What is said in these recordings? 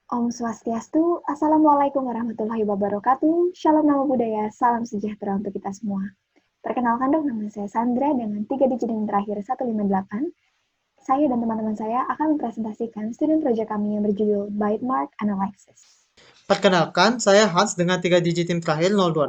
Om Swastiastu, Assalamualaikum warahmatullahi wabarakatuh, Shalom Nama Budaya, Salam Sejahtera untuk kita semua. Perkenalkan dong, nama saya Sandra dengan 3 digit yang terakhir 158. Saya dan teman-teman saya akan mempresentasikan student project kami yang berjudul Bite Mark Analysis. Perkenalkan, saya Hans dengan 3 digit tim terakhir 026.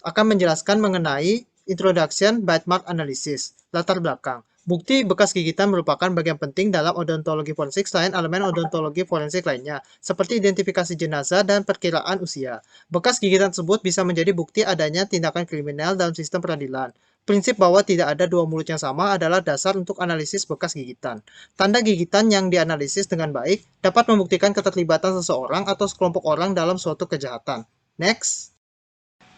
Akan menjelaskan mengenai Introduction Bite Mark Analysis, latar belakang. Bukti bekas gigitan merupakan bagian penting dalam odontologi forensik selain elemen odontologi forensik lainnya, seperti identifikasi jenazah dan perkiraan usia. Bekas gigitan tersebut bisa menjadi bukti adanya tindakan kriminal dalam sistem peradilan. Prinsip bahwa tidak ada dua mulut yang sama adalah dasar untuk analisis bekas gigitan. Tanda gigitan yang dianalisis dengan baik dapat membuktikan keterlibatan seseorang atau sekelompok orang dalam suatu kejahatan. Next.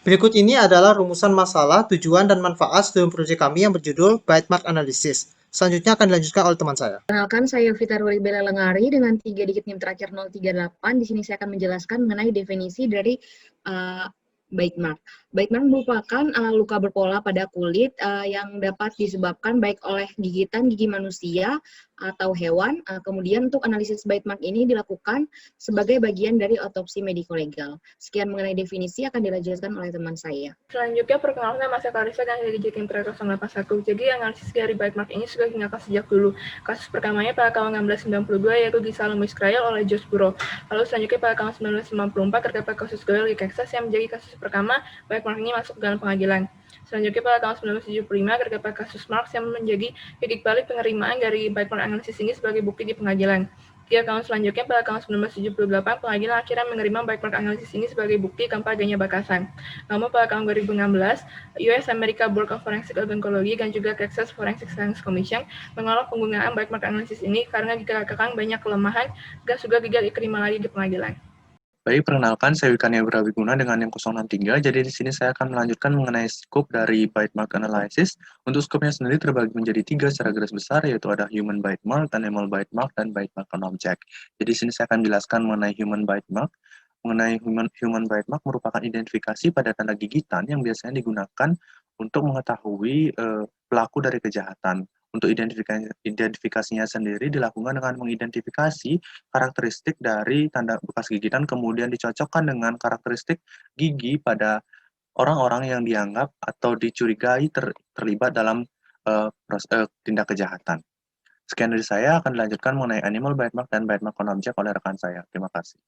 Berikut ini adalah rumusan masalah, tujuan, dan manfaat studi proyek kami yang berjudul Bite Mark Analysis. Selanjutnya akan dilanjutkan oleh teman saya. Perkenalkan, saya Vita Ruli Bella Lengari dengan 3 digit NIM terakhir 038. Di sini saya akan menjelaskan mengenai definisi dari bite mark. Bite mark merupakan luka berpola pada kulit yang dapat disebabkan baik oleh gigitan gigi manusia atau hewan. Kemudian untuk analisis bite mark ini dilakukan sebagai bagian dari otopsi mediko-legal. Sekian mengenai definisi akan dilanjutkan oleh teman saya. Selanjutnya, perkenalkan nama saya Karissa dan dari digit terakhir 081. Jadi analisis dari bite mark ini sudah dinyatakan sejak dulu. Kasus pertamanya pada tahun 1992 yaitu di Salome Trial oleh Josh Burrow. Lalu selanjutnya pada tahun 1994 terkait kasus Goyle di Texas yang menjadi kasus pertama bite mark ini masuk dalam pengadilan. Selanjutnya pada tahun 1975 terkait kasus Marks yang menjadi titik balik penerimaan dari bite mark analisis ini sebagai bukti di pengadilan. 3 tahun selanjutnya, pada tahun 1978, pengadilan akhirnya menerima bite mark analisis ini sebagai bukti tanpa adanya batasan. Namun pada tahun 2016, US America Board of Forensic Odontology dan juga Texas Forensic Science Commission menolak penggunaan bite mark analisis ini karena dikatakan banyak kelemahan dan juga tidak diterima lagi di pengadilan. Baik, perkenalkan saya Wikania Brawiguna dengan yang 063. Jadi di sini saya akan melanjutkan mengenai skop dari bite mark analysis. Untuk skopnya sendiri terbagi menjadi 3 secara garis besar, yaitu ada human bite mark, animal bite mark, dan bite mark on object. Jadi di sini saya akan jelaskan mengenai human bite mark. Mengenai human bite mark merupakan identifikasi pada tanda gigitan yang biasanya digunakan untuk mengetahui pelaku dari kejahatan. Untuk identifikasinya sendiri dilakukan dengan mengidentifikasi karakteristik dari tanda bekas gigitan, kemudian dicocokkan dengan karakteristik gigi pada orang-orang yang dianggap atau dicurigai terlibat dalam tindak kejahatan. Sekian dari saya, akan dilanjutkan mengenai animal bite mark dan bite mark on object oleh rekan saya. Terima kasih.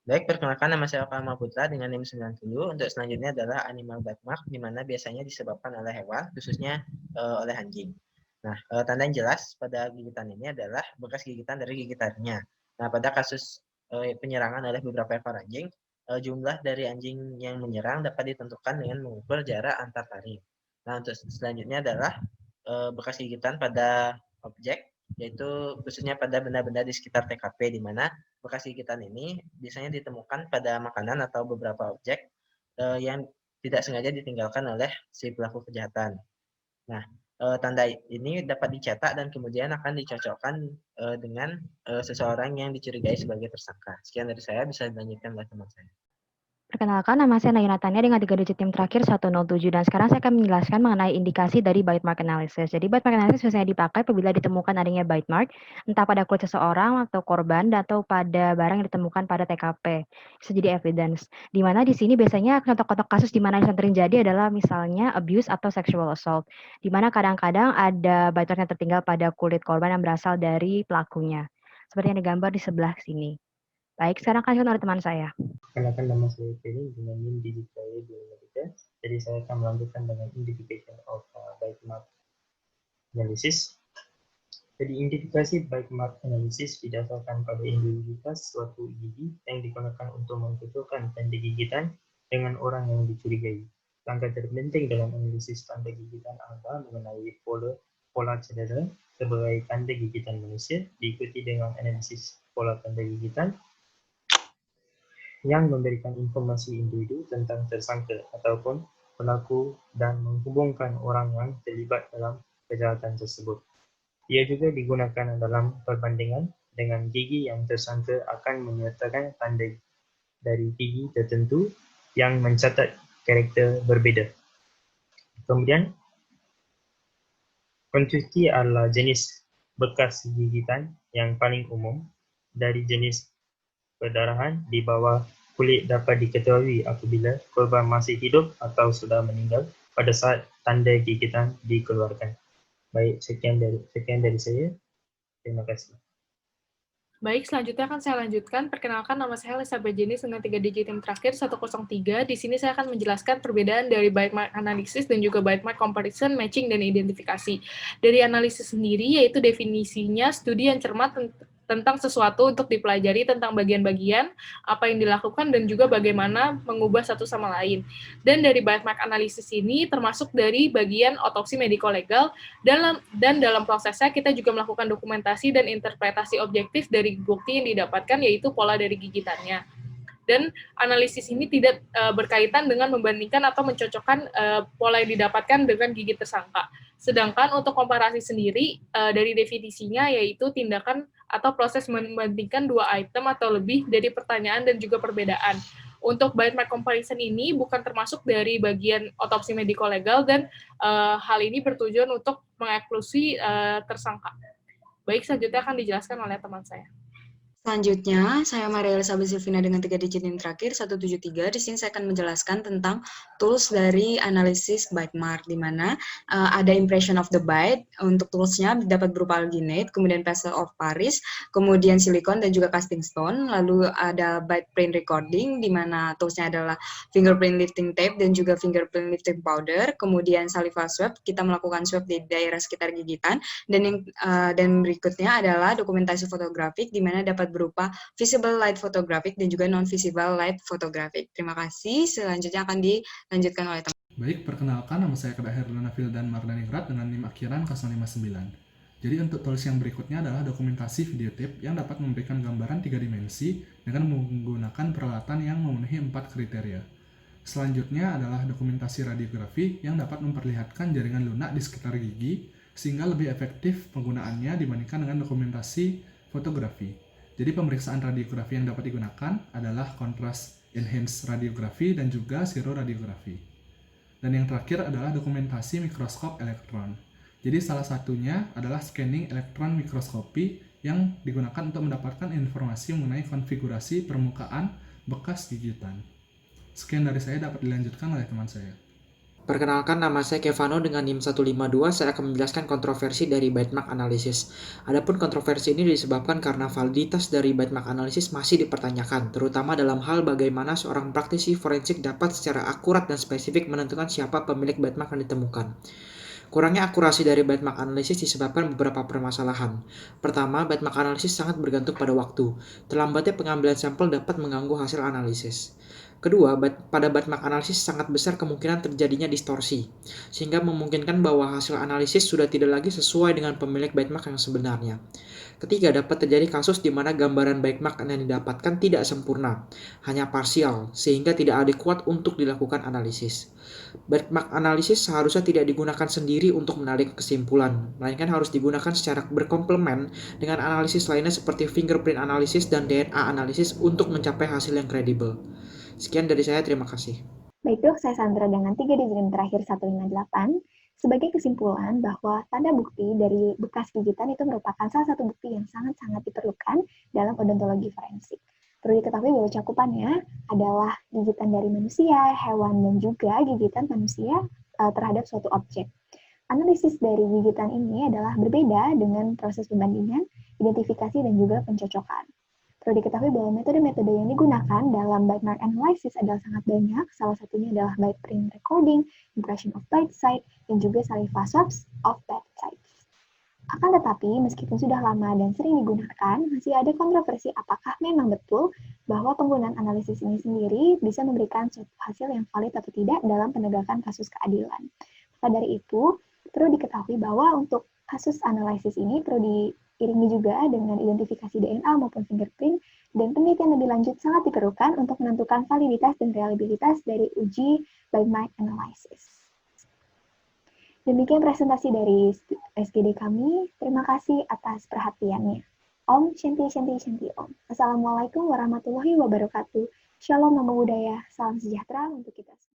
Baik, perkenalkan nama saya Oka Putra dengan NIM 90. Untuk selanjutnya adalah animal bite mark, di mana biasanya disebabkan oleh hewan, khususnya oleh anjing. Nah, tanda yang jelas pada gigitan ini adalah bekas gigitan dari gigitannya. Nah, pada kasus penyerangan oleh beberapa ekor anjing, jumlah dari anjing yang menyerang dapat ditentukan dengan mengukur jarak antar taring. Nah, untuk selanjutnya adalah bekas gigitan pada objek, yaitu khususnya pada benda-benda di sekitar TKP, di mana bekas gigitan ini biasanya ditemukan pada makanan atau beberapa objek yang tidak sengaja ditinggalkan oleh si pelaku kejahatan. Nah, tanda ini dapat dicetak dan kemudian akan dicocokkan dengan seseorang yang dicurigai sebagai tersangka. Sekian dari saya, bisa dilanjutkan oleh teman saya. Perkenalkan, nama saya Nayuna Tania dengan 3 digit tim terakhir 107, dan sekarang saya akan menjelaskan mengenai indikasi dari bite mark analysis. Jadi bite mark analysis biasanya dipakai apabila ditemukan adanya bite mark, entah pada kulit seseorang atau korban, atau pada barang yang ditemukan pada TKP. Bisa jadi evidence. Di mana di sini biasanya contoh-contoh kasus di mana yang sering terjadi adalah misalnya abuse atau sexual assault, di mana kadang-kadang ada bite mark yang tertinggal pada kulit korban yang berasal dari pelakunya. Seperti yang digambar di sebelah sini. Baik, sekarang akan oleh teman saya. Perkenalkan, nama saya Penny dengan NIM digit saya 253. Jadi saya akan melanjutkan dengan identification of bite mark analysis. Jadi identifikasi bite mark analysis didasarkan pada individualitas suatu gigi yang digunakan untuk mencocokkan tanda gigitan dengan orang yang dicurigai. Langkah terpenting dalam analisis tanda gigitan adalah mengenai pola cedera sebagai tanda gigitan manusia, diikuti dengan analisis pola tanda gigitan yang memberikan informasi individu tentang tersangka ataupun pelaku dan menghubungkan orang yang terlibat dalam kejahatan tersebut. Ia juga digunakan dalam perbandingan dengan gigi yang tersangka akan menyertakan tanda dari gigi tertentu yang mencatat karakter berbeza. Kemudian, kontusi adalah jenis bekas gigitan yang paling umum dari jenis perdarahan di bawah kulit dapat diketahui apabila korban masih hidup atau sudah meninggal pada saat tanda gigitan dikeluarkan. Baik, sekian dari saya. Terima kasih. Baik, selanjutnya akan saya lanjutkan. Perkenalkan, nama saya Elizabeth Jenis dengan 3 digit tim terakhir 103. Di sini saya akan menjelaskan perbedaan dari bite mark analysis dan juga bite mark comparison, matching, dan identifikasi. Dari analisis sendiri, yaitu definisinya studi yang cermat tentang sesuatu untuk dipelajari tentang bagian-bagian, apa yang dilakukan, dan juga bagaimana mengubah satu sama lain. Dan dari bite mark analysis ini termasuk dari bagian otopsi mediko-legal, dan dalam prosesnya kita juga melakukan dokumentasi dan interpretasi objektif dari bukti yang didapatkan, yaitu pola dari gigitannya. Dan analisis ini tidak berkaitan dengan membandingkan atau mencocokkan pola yang didapatkan dengan gigi tersangka. Sedangkan untuk komparasi sendiri, dari definisinya yaitu tindakan atau proses membandingkan dua item atau lebih dari pertanyaan dan juga perbedaan. Untuk bite mark comparison ini bukan termasuk dari bagian otopsi mediko-legal dan hal ini bertujuan untuk mengeklusi tersangka. Baik, selanjutnya akan dijelaskan oleh teman saya. Selanjutnya, saya Maria Elizabeth Silvina dengan 3 digit NIM terakhir 173. Di sini saya akan menjelaskan tentang tools dari analisis bite mark, di mana ada impression of the bite. Untuk toolsnya dapat berupa alginate, kemudian plaster of Paris, kemudian silikon dan juga casting stone. Lalu ada bite print recording, di mana toolsnya adalah fingerprint lifting tape dan juga fingerprint lifting powder. Kemudian saliva swab, kita melakukan swab di daerah sekitar gigitan. Dan berikutnya adalah dokumentasi fotografik, di mana dapat berupa visible light photographic dan juga non-visible light photographic. Terima kasih. Selanjutnya akan dilanjutkan oleh teman. Baik, perkenalkan nama saya Kedah Herlina Fildan Mardhaningrat dengan NIM akhiran 059. Jadi untuk tools yang berikutnya adalah dokumentasi videotape yang dapat memberikan gambaran 3 dimensi dengan menggunakan peralatan yang memenuhi 4 kriteria. Selanjutnya adalah dokumentasi radiografi yang dapat memperlihatkan jaringan lunak di sekitar gigi sehingga lebih efektif penggunaannya dibandingkan dengan dokumentasi fotografi. Jadi pemeriksaan radiografi yang dapat digunakan adalah contrast enhanced radiografi dan juga sirorradiografi. Dan yang terakhir adalah dokumentasi mikroskop elektron. Jadi salah satunya adalah scanning elektron mikroskopi yang digunakan untuk mendapatkan informasi mengenai konfigurasi permukaan bekas gigitan. Sekian dari saya, dapat dilanjutkan oleh teman saya. Perkenalkan, nama saya Kevano dengan NIM 152. Saya akan menjelaskan kontroversi dari bite mark analysis. Adapun kontroversi ini disebabkan karena validitas dari bite mark analysis masih dipertanyakan, terutama dalam hal bagaimana seorang praktisi forensik dapat secara akurat dan spesifik menentukan siapa pemilik bite mark yang ditemukan. Kurangnya akurasi dari bite mark analysis disebabkan beberapa permasalahan. Pertama, bite mark analysis sangat bergantung pada waktu. Terlambatnya pengambilan sampel dapat mengganggu hasil analisis. Kedua, pada bite mark analisis sangat besar kemungkinan terjadinya distorsi, sehingga memungkinkan bahwa hasil analisis sudah tidak lagi sesuai dengan pemilik bite mark yang sebenarnya. Ketiga, dapat terjadi kasus di mana gambaran bite mark yang didapatkan tidak sempurna, hanya parsial, sehingga tidak adekuat untuk dilakukan analisis. Bite mark analisis seharusnya tidak digunakan sendiri untuk menarik kesimpulan, melainkan harus digunakan secara berkomplement dengan analisis lainnya seperti fingerprint analysis dan DNA analisis untuk mencapai hasil yang kredibel. Sekian dari saya, terima kasih. Baik dok, saya Sandra dengan 3 digit NIM terakhir 158. Sebagai kesimpulan bahwa tanda bukti dari bekas gigitan itu merupakan salah satu bukti yang sangat-sangat diperlukan dalam odontologi forensik. Perlu diketahui bahwa cakupannya adalah gigitan dari manusia, hewan, dan juga gigitan manusia terhadap suatu objek. Analisis dari gigitan ini adalah berbeda dengan proses pembandingan, identifikasi, dan juga pencocokan. Perlu diketahui bahwa metode-metode yang digunakan dalam bite mark analysis adalah sangat banyak. Salah satunya adalah bite print recording, impression of bite site, dan juga saliva swabs of bite sites. Akan tetapi, meskipun sudah lama dan sering digunakan, masih ada kontroversi apakah memang betul bahwa penggunaan analisis ini sendiri bisa memberikan suatu hasil yang valid atau tidak dalam penegakan kasus keadilan. Maka dari itu, perlu diketahui bahwa untuk kasus analisis ini perlu diiringi juga dengan identifikasi DNA maupun fingerprint, dan penelitian lebih lanjut sangat diperlukan untuk menentukan validitas dan reliabilitas dari uji bite mark analysis. Demikian presentasi dari SGD kami. Terima kasih atas perhatiannya. Om Shanti Shanti Shanti Om. Assalamualaikum warahmatullahi wabarakatuh. Shalom Namo Buddhaya. Salam sejahtera untuk kita semua.